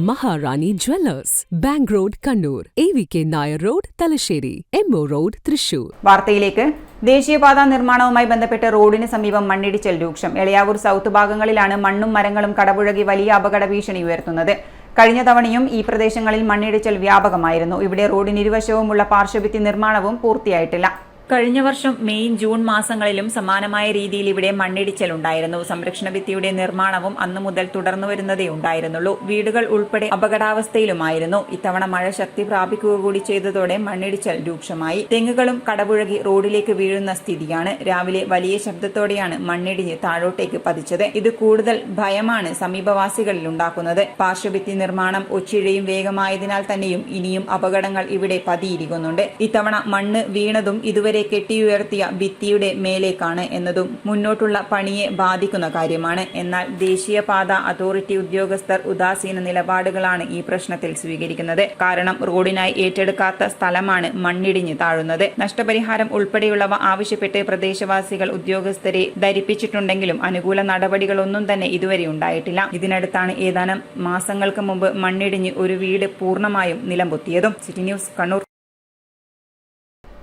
Maharani jewellers, bank road Kannur, AVK Nair road Thalassery, MO road Thrissur. വാർത്തയിലേക്ക്. ദേശീയപാത നിർമ്മാണവുമായി ബന്ധപ്പെട്ട് റോഡിന് സമീപം മണ്ണിടിച്ചൽ രൂക്ഷം. എളയാവൂർ സൗത്ത് ഭാഗങ്ങളിലാണ് മണ്ണും മരങ്ങളും കടപുഴകി വലിയ അപകട ഭീഷണി ഉയർത്തുന്നത്. കഴിഞ്ഞ തവണയും ഈ പ്രദേശങ്ങളിൽ മണ്ണിടിച്ചൽ വ്യാപകമായിരുന്നു. ഇവിടെ റോഡിന് ഇരുവശവുമുള്ള പാർശ്വഭിത്തി നിർമ്മാണവും പൂർത്തിയായിട്ടില്ല. കഴിഞ്ഞ വർഷം മെയ് ജൂൺ മാസങ്ങളിലും സമാനമായ രീതിയിൽ ഇവിടെ മണ്ണിടിച്ചിലുണ്ടായിരുന്നു. സംരക്ഷണ ഭിത്തിയുടെ നിർമ്മാണവും അന്നു മുതൽ തുടർന്നു വരുന്നതേ ഉണ്ടായിരുന്നുള്ളൂ. വീടുകൾ ഉൾപ്പെടെ അപകടാവസ്ഥയിലുമായിരുന്നു. ഇത്തവണ മഴ ശക്തി പ്രാപിക്കുക കൂടി ചെയ്തതോടെ മണ്ണിടിച്ചൽ രൂക്ഷമായി. തെങ്ങുകളും കടപുഴകി റോഡിലേക്ക് വീഴുന്ന സ്ഥിതിയാണ്. രാവിലെ വലിയ ശബ്ദത്തോടെയാണ് മണ്ണിടിഞ്ഞ് താഴോട്ടേക്ക് പതിച്ചത്. ഇത് കൂടുതൽ ഭയമാണ് സമീപവാസികളിൽ ഉണ്ടാക്കുന്നത്. പാർശ്വഭിത്തി നിർമ്മാണം ഒച്ചിഴയും വേഗമായതിനാൽ തന്നെയും ഇനിയും അപകടങ്ങൾ ഇവിടെ പതിയിരിക്കുന്നുണ്ട്. ഇത്തവണ മണ്ണ് വീണതും ഇതുവരെ കെട്ടിയുയർത്തിയ ഭിത്തിയുടെ മേലേക്കാണ് എന്നതും മുന്നോട്ടുള്ള പണിയെ ബാധിക്കുന്ന കാര്യമാണ്. എന്നാൽ ദേശീയപാത അതോറിറ്റി ഉദ്യോഗസ്ഥർ ഉദാസീന നിലപാടുകളാണ് ഈ പ്രശ്നത്തിൽ സ്വീകരിക്കുന്നത്. കാരണം റോഡിനായി ഏറ്റെടുക്കാത്ത സ്ഥലമാണ് മണ്ണിടിഞ്ഞ് താഴുന്നത്. നഷ്ടപരിഹാരം ഉൾപ്പെടെയുള്ളവ ആവശ്യപ്പെട്ട് പ്രദേശവാസികൾ ഉദ്യോഗസ്ഥരെ ധരിപ്പിച്ചിട്ടുണ്ടെങ്കിലും അനുകൂല നടപടികളൊന്നും തന്നെ ഇതുവരെ ഉണ്ടായിട്ടില്ല. ഇതിനടുത്താണ് ഏതാനും മാസങ്ങൾക്ക് മുമ്പ് മണ്ണിടിഞ്ഞ് ഒരു വീട് പൂർണ്ണമായും നിലംപൊത്തിയതും. City news Kannur.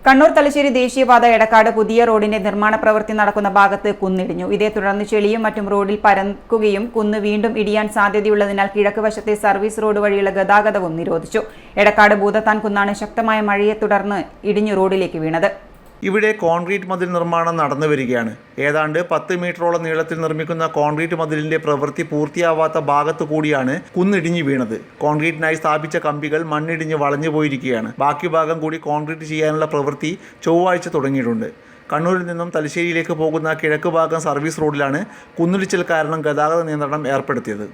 കണ്ണൂർ തലശ്ശേരി ദേശീയപാത എടക്കാട് പുതിയ റോഡിന്റെ നിർമ്മാണ പ്രവൃത്തി നടക്കുന്ന ഭാഗത്ത് കുന്നിടിഞ്ഞു. ഇതേ തുടർന്ന് ചെളിയും മറ്റും റോഡിൽ പരക്കുകയും കുന്ന് വീണ്ടും ഇടിയാൻ സാധ്യതയുള്ളതിനാൽ കിഴക്ക് വശത്തെ സർവീസ് റോഡ് വഴിയുള്ള ഗതാഗതവും നിരോധിച്ചു. എടക്കാട് ഭൂതത്താൻ കുന്നാണ് ശക്തമായ മഴയെ തുടർന്ന് ഇടിഞ്ഞു റോഡിലേക്ക് വീണത്. ഇവിടെ കോൺക്രീറ്റ് മതിൽ നിർമ്മാണം നടന്നു വരികയാണ്. ഏതാണ്ട് 10 മീറ്ററോളം നീളത്തിൽ നിർമ്മിക്കുന്ന കോൺക്രീറ്റ് മതിലിന്റെ പ്രവൃത്തി പൂർത്തിയാവാത്ത ഭാഗത്തു കൂടിയാണ് കുന്നിടിഞ്ഞു വീണത്. കോൺക്രീറ്റിനായി സ്ഥാപിച്ച കമ്പികൾ മണ്ണിടിഞ്ഞ് വളഞ്ഞു പോയിരിക്കുകയാണ്. ബാക്കി ഭാഗം കൂടി കോൺക്രീറ്റ് ചെയ്യാനുള്ള പ്രവൃത്തി ചൊവ്വാഴ്ച തുടങ്ങിയിട്ടുണ്ട്. കണ്ണൂരിൽ നിന്നും തലശ്ശേരിയിലേക്ക് പോകുന്ന കിഴക്ക് ഭാഗം സർവീസ് റോഡിലാണ് കുന്നിടിച്ചിൽ കാരണം ഗതാഗത നിയന്ത്രണം ഏർപ്പെടുത്തിയത്.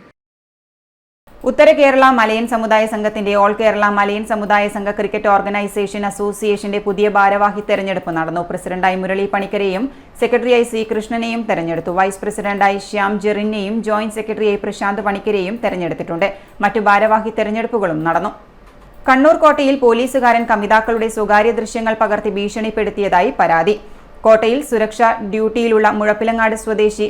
ഉത്തര കേരള മലയൻ സമുദായ സംഘത്തിന്റെ ഓൾ കേരള മലയൻ സമുദായ സംഘ ക്രിക്കറ്റ് ഓർഗനൈസേഷൻ അസോസിയേഷന്റെ പുതിയ ഭാരവാഹി തെരഞ്ഞെടുപ്പ് നടന്നു. പ്രസിഡന്റായി മുരളി പണിക്കരെയും സെക്രട്ടറിയായി സി കൃഷ്ണനെയും തെരഞ്ഞെടുത്തു. വൈസ് പ്രസിഡന്റായി ശ്യാം ജെറിനെയും ജോയിന്റ് സെക്രട്ടറിയായി പ്രശാന്ത് പണിക്കരെയും തെരഞ്ഞെടുത്തിട്ടുണ്ട്. മറ്റു ഭാരവാഹി തെരഞ്ഞെടുപ്പുകളും നടന്നു. കണ്ണൂർ കോട്ടയിൽ പോലീസുകാരൻ കമിതാക്കളുടെ സ്വകാര്യ ദൃശ്യങ്ങൾ പകർത്തി ഭീഷണിപ്പെടുത്തിയതായി പരാതി. കോട്ടയിൽ സുരക്ഷാ ഡ്യൂട്ടിയിലുള്ള മുഴപ്പിലങ്ങാട് സ്വദേശി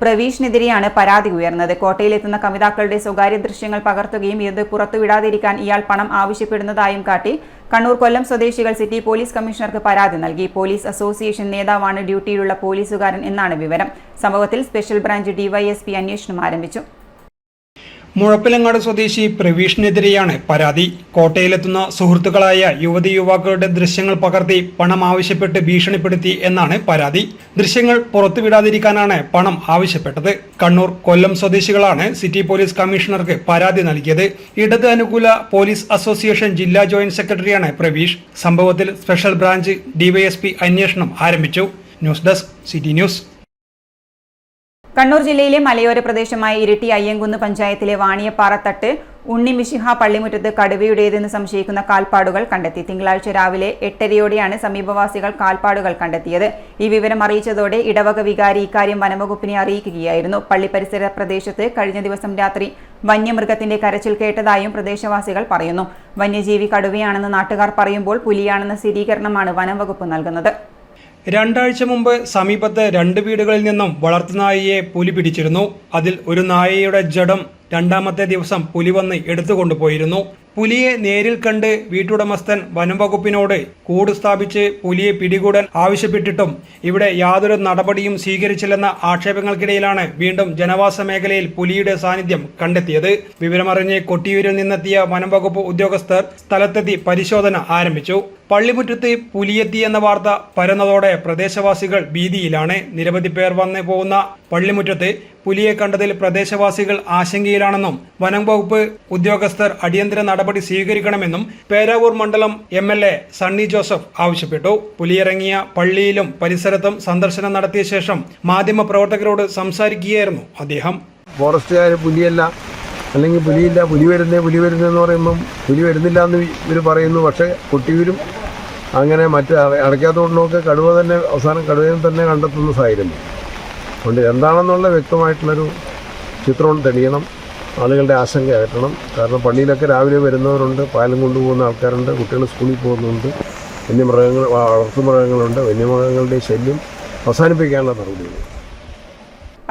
പ്രവീഷിനെതിരെയാണ് പരാതി ഉയർന്നത്. കോട്ടയിലെത്തുന്ന കമിതാക്കളുടെ സ്വകാര്യ ദൃശ്യങ്ങൾ പകർത്തുകയും ഇത് പുറത്തുവിടാതിരിക്കാൻ ഇയാൾ പണം ആവശ്യപ്പെടുന്നതായും കാട്ടി കണ്ണൂർ കൊല്ലം സ്വദേശികൾ സിറ്റി പോലീസ് കമ്മീഷണർക്ക് പരാതി നൽകി. പോലീസ് അസോസിയേഷൻ നേതാവാണ് ഡ്യൂട്ടിയിലുള്ള പോലീസുകാരൻ എന്നാണ് വിവരം. സംഭവത്തിൽ സ്പെഷ്യൽ ബ്രാഞ്ച് ഡിവൈഎസ്പി അന്വേഷണം ആരംഭിച്ചു. മുഴപ്പിലങ്ങാട് സ്വദേശി പ്രവീഷിനെതിരെയാണ് പരാതി. കോട്ടയിലെത്തുന്ന സുഹൃത്തുക്കളായ യുവതി യുവാക്കളുടെ ദൃശ്യങ്ങൾ പകർത്തി പണം ആവശ്യപ്പെട്ട് ഭീഷണിപ്പെടുത്തി എന്നാണ് പരാതി. ദൃശ്യങ്ങൾ പുറത്തുവിടാതിരിക്കാനാണ് പണം ആവശ്യപ്പെട്ടത്. കണ്ണൂർ കൊല്ലം സ്വദേശികളാണ് സിറ്റി പോലീസ് കമ്മീഷണർക്ക് പരാതി നൽകിയത്. ഇടത് അനുകൂല പോലീസ് അസോസിയേഷൻ ജില്ലാ ജോയിന്റ് സെക്രട്ടറിയാണ് പ്രവീഷ്. സംഭവത്തിൽ സ്പെഷ്യൽ ബ്രാഞ്ച് ഡിവൈഎസ്പി അന്വേഷണം ആരംഭിച്ചു. News desk city news. Kannur ജില്ലയിലെ മലയോര പ്രദേശമായ ഇരിട്ടി അയ്യങ്കുന്ന് പഞ്ചായത്തിലെ വാണിയപ്പാറത്തട്ട് ഉണ്ണിമിശിഹ പള്ളിമുറ്റത്ത് കടുവയുടേതെന്ന് സംശയിക്കുന്ന കാൽപ്പാടുകൾ കണ്ടെത്തി. തിങ്കളാഴ്ച രാവിലെ 8:30യോടെയാണ് സമീപവാസികൾ കാൽപ്പാടുകൾ കണ്ടെത്തിയത്. ഈ വിവരം അറിയിച്ചതോടെ ഇടവക വികാരി ഇക്കാര്യം വനംവകുപ്പിനെ അറിയിക്കുകയായിരുന്നു. പള്ളി പരിസര പ്രദേശത്ത് കഴിഞ്ഞ ദിവസം രാത്രി വന്യമൃഗത്തിന്റെ കരച്ചിൽ കേട്ടതായും പ്രദേശവാസികൾ പറയുന്നു. വന്യജീവി കടുവയാണെന്ന് നാട്ടുകാർ പറയുമ്പോൾ പുലിയാണെന്ന സ്ഥിരീകരണമാണ് വനംവകുപ്പ് നൽകുന്നത്. 2 ആഴ്ച മുമ്പ് സമീപത്ത് 2 വീടുകളിൽ നിന്നും വളർത്തുനായയെ പുലി പിടിച്ചിരുന്നു. അതിൽ ഒരു നായയുടെ ജഡം 2ാമത്തെ ദിവസം പുലി വന്ന് എടുത്തുകൊണ്ടുപോയിരുന്നു. പുലിയെ നേരിൽ കണ്ട് വീട്ടുടമസ്ഥൻ വനംവകുപ്പിനോട് കൂട് സ്ഥാപിച്ച് പുലിയെ പിടികൂടാൻ ആവശ്യപ്പെട്ടിട്ടും ഇവിടെ യാതൊരു നടപടിയും സ്വീകരിച്ചില്ലെന്ന ആക്ഷേപങ്ങൾക്കിടയിലാണ് വീണ്ടും ജനവാസ മേഖലയിൽ പുലിയുടെ സാന്നിധ്യം കണ്ടെത്തിയത്. വിവരമറിഞ്ഞ് കൊട്ടിയൂരിൽ നിന്നെത്തിയ വനംവകുപ്പ് ഉദ്യോഗസ്ഥർ സ്ഥലത്തെത്തി പരിശോധന ആരംഭിച്ചു. പള്ളിമുറ്റത്ത് പുലിയെത്തിയെന്ന വാർത്ത പരന്നതോടെ പ്രദേശവാസികൾ ഭീതിയിലാണ്. നിരവധി പേർ വന്ന് പോകുന്ന പള്ളിമുറ്റത്ത് പുലിയെ കണ്ടതിൽ പ്രദേശവാസികൾ ആശങ്കയിലാണെന്നും വനം വകുപ്പ് ഉദ്യോഗസ്ഥർ അടിയന്തര നടപടി സ്വീകരിക്കണമെന്നും പേരാവൂർ മണ്ഡലം MLA സണ്ണി ജോസഫ് ആവശ്യപ്പെട്ടു. പുലിയിറങ്ങിയ പള്ളിയിലും പരിസരത്തും സന്ദർശനം നടത്തിയ ശേഷം മാധ്യമപ്രവർത്തകരോട് സംസാരിക്കുകയായിരുന്നു അദ്ദേഹം. ഫോറസ്റ്റുകാർ പുലിയല്ല, അല്ലെങ്കിൽ പുലിയില്ല, പുലി വരുന്നതെന്ന് പറയുമ്പം പുലി വരുന്നില്ല എന്ന് ഇവർ പറയുന്നു. പക്ഷേ കൊട്ടിയൂരും അങ്ങനെ മറ്റ് അടയ്ക്കാത്തോടിനൊക്കെ കടുവ തന്നെ അവസാനം കടുവയെ തന്നെ കണ്ടെത്തുന്ന സാഹചര്യം. അതുകൊണ്ട് എന്താണെന്നുള്ള വ്യക്തമായിട്ടുള്ളൊരു ചിത്രം തെളിയണം, ആളുകളുടെ ആശങ്ക അകറ്റണം. കാരണം പള്ളിയിലൊക്കെ രാവിലെ വരുന്നവരുണ്ട്, പാലും കൊണ്ടുപോകുന്ന ആൾക്കാരുണ്ട്, കുട്ടികൾ സ്കൂളിൽ പോകുന്നുണ്ട്, വളർത്തുമൃഗങ്ങളുണ്ട്. വന്യമൃഗങ്ങളുടെ ശല്യം അവസാനിപ്പിക്കാനുള്ള നടപടികൾ.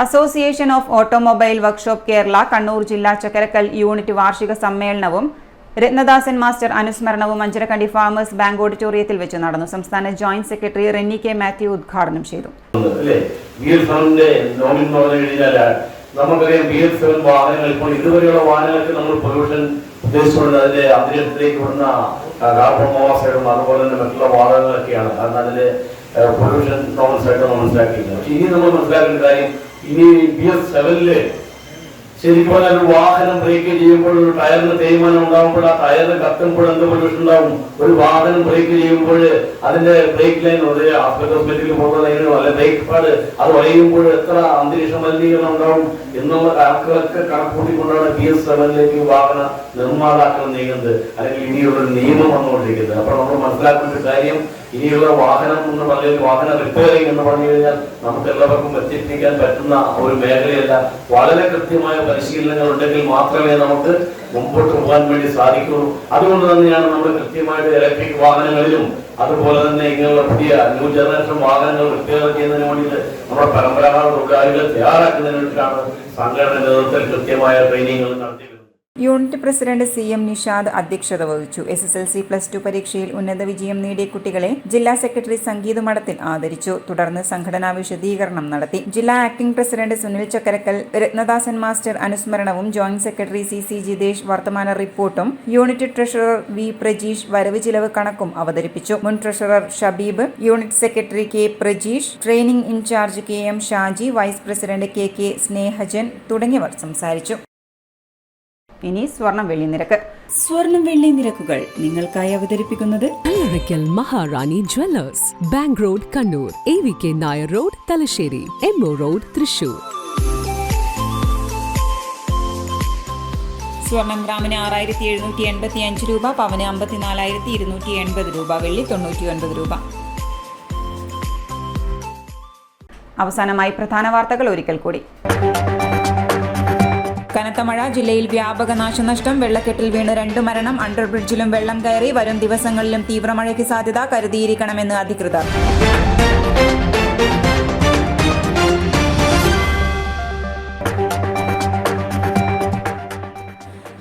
Association of automobile workshop Kerala Kannur ജില്ലാ ചക്കരക്കൽ യൂണിറ്റ് വാർഷിക സമ്മേളനവും രത്നദാസൻ മാസ്റ്റർ അനുസ്മരണവും അഞ്ചരക്കണ്ടി ഫാമേഴ്സ് ബാങ്ക് ഓഡിറ്റോറിയത്തിൽ വെച്ച് നടന്നു. സംസ്ഥാന joint secretary Renny K Mathew ഉദ്ഘാടനം ചെയ്തു. നമുക്കറിയാം BS7 വാഹനങ്ങൾ ഇപ്പോൾ ഇതുവരെയുള്ള വാഹനങ്ങൾക്ക് നമ്മൾ പൊല്യൂഷൻ ഉദ്ദേശിച്ചുകൊണ്ട് അതിന്റെ അന്തരീക്ഷത്തിലേക്ക് വിടുന്ന കാർബൺ മോണോക്സൈഡും അതുപോലെ തന്നെ മറ്റുള്ള വാഹനങ്ങളൊക്കെയാണ്. കാരണം അതിന്റെ പൊല്യൂഷൻ നോർമൽസ് ആയിട്ട് നമ്മൾ മനസ്സിലാക്കിയിരുന്നത്. പക്ഷെ ഇനി നമ്മൾ മനസ്സിലാക്കേണ്ട കാര്യം, ഇനി BS7 ശരിക്കും പറഞ്ഞാൽ ഒരു വാഹനം ബ്രേക്ക് ചെയ്യുമ്പോൾ ഒരു ടയറിന് തേയ്മാനം ഉണ്ടാകുമ്പോൾ ആ ടയറിന് കത്തുമ്പോൾ എന്ത് പൊല്യൂഷൻ ഉണ്ടാവും? ഒരു വാഹനം ബ്രേക്ക് ചെയ്യുമ്പോൾ അതിന്റെ ബ്രേക്ക് ലൈൻ ഹോസ്പിറ്റലിൽ പോകുന്നതിനോ അല്ലെ ബ്രേക്ക് പാഡ് അത് വരയുമ്പോൾ എത്ര അന്തരീക്ഷ മലിനീകരണം ഉണ്ടാവും എന്നുള്ള കണക്കുകളൊക്കെ കണക്കൂട്ടിക്കൊണ്ടാണ് BS7 വാഹന നിർമ്മാതാക്കൾ നീങ്ങുന്നത്, അല്ലെങ്കിൽ ഇനിയുള്ള നിയമം വന്നുകൊണ്ടിരിക്കുന്നത്. അപ്പോൾ നമ്മൾ മനസ്സിലാക്കേണ്ട ഒരു കാര്യം, ഇനിയുള്ള വാഹനം എന്ന് പറഞ്ഞാൽ വാഹന റിപ്പയറിംഗ് എന്ന് പറഞ്ഞു കഴിഞ്ഞാൽ നമുക്ക് എല്ലാവർക്കും എത്തിപ്പിക്കാൻ പറ്റുന്ന ഒരു മേഖലയല്ല. വളരെ കൃത്യമായ പരിശീലനങ്ങൾ ഉണ്ടെങ്കിൽ മാത്രമേ നമുക്ക് മുമ്പോട്ട് പോകാൻ വേണ്ടി സാധിക്കുള്ളൂ. അതുകൊണ്ട് തന്നെയാണ് നമ്മൾ കൃത്യമായിട്ട് ഇലക്ട്രിക് വാഹനങ്ങളിലും അതുപോലെ തന്നെ ഇങ്ങനെയുള്ള പുതിയ ന്യൂ ജനറേഷൻ വാഹനങ്ങൾ റിപ്പയർ ചെയ്യുന്നതിന് വേണ്ടിയിട്ട് നമ്മുടെ പരമ്പരാഗത തൊഴിലാളികളെ തയ്യാറാക്കുന്നതിന് വേണ്ടിയിട്ടാണ് സംഘടന നേതൃത്വത്തിൽ കൃത്യമായ ട്രെയിനിങ്ങുകൾ നടത്തിയത്. യൂണിറ്റ് പ്രസിഡന്റ് CM നിഷാദ് അധ്യക്ഷത വഹിച്ചു. SSLC +2 പരീക്ഷയിൽ ഉന്നത വിജയം നേടിയ കുട്ടികളെ ജില്ലാ സെക്രട്ടറി സംഗീത് മഠത്തിൽ ആദരിച്ചു. തുടർന്ന് സംഘടനാ വിശദീകരണം നടത്തി. ജില്ലാ acting president Sunil Chakkarakkal Rathnadasan master അനുസ്മരണവും ജോയിന്റ് സെക്രട്ടറി CC ജിതേഷ് വർത്തമാന റിപ്പോർട്ടും യൂണിറ്റ് ട്രഷറർ V പ്രജീഷ് വരവ് ചിലവ് കണക്കും അവതരിപ്പിച്ചു. മുൻ treasurer Shabeeb, unit secretary K Prajeesh, training in charge KM Shaji, vice president KK Snehajan തുടങ്ങിയവർ സംസാരിച്ചു. ഇനി സ്വർണം വെള്ളി നിരക്ക്. സ്വർണം വെള്ളി നിരക്കുകൾ നിങ്ങൾക്കായി അവതരിപ്പിക്കുന്നത് Kallarakkal Maharani jewellers, bank road Kannur, AVK Nair road Thalassery, MO road Thrissur. സ്വർണം ഗ്രാമിന് 6785 രൂപ, പവന് 54,280 രൂപ, വെള്ളി 99 രൂപ. അവസാനമായി പ്രധാന വാർത്തകൾ ഒരിക്കൽ കൂടി. കനത്ത മഴ, ജില്ലയിൽ വ്യാപക നാശനഷ്ടം, വെള്ളക്കെട്ടിൽ വീണ് 2 മരണം, അണ്ടർ ബ്രിഡ്ജിലും വെള്ളം കയറി, വരും ദിവസങ്ങളിലും തീവ്രമഴയ്ക്ക് സാധ്യത, കരുതിയിരിക്കണമെന്ന് അധികൃതർ.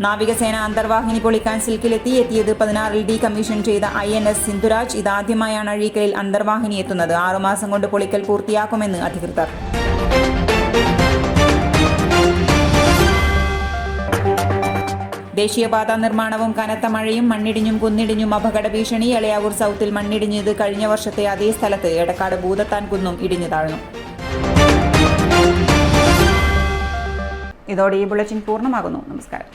നാവികസേന അന്തർവാഹിനി പൊളിക്കാൻ സിൽക്കിലെത്തിയത് 16-ൽ ഡീകമ്മീഷൻ ചെയ്ത INS സിന്ധുരാജ്. ഇതാദ്യമായാണ് അഴീക്കലിൽ അന്തർവാഹിനി എത്തുന്നത്. 6 മാസം കൊണ്ട് പൊളിക്കൽ പൂർത്തിയാക്കുമെന്ന് അധികൃതർ. ദേശീയപാത നിർമ്മാണവും കനത്ത മഴയും, മണ്ണിടിഞ്ഞും കുന്നിടിഞ്ഞും അപകട ഭീഷണി. എളയാവൂർ സൗത്തിൽ മണ്ണിടിഞ്ഞത് കഴിഞ്ഞ വർഷത്തെ അതേ സ്ഥലത്ത്. എടക്കാട് ഭൂതത്താൻ കുന്നും ഇടിഞ്ഞു താഴ്ന്നു. ഇതോടെ ഈ ബുള്ളറ്റിൻ പൂർണ്ണമാകുന്നു. നമസ്കാരം.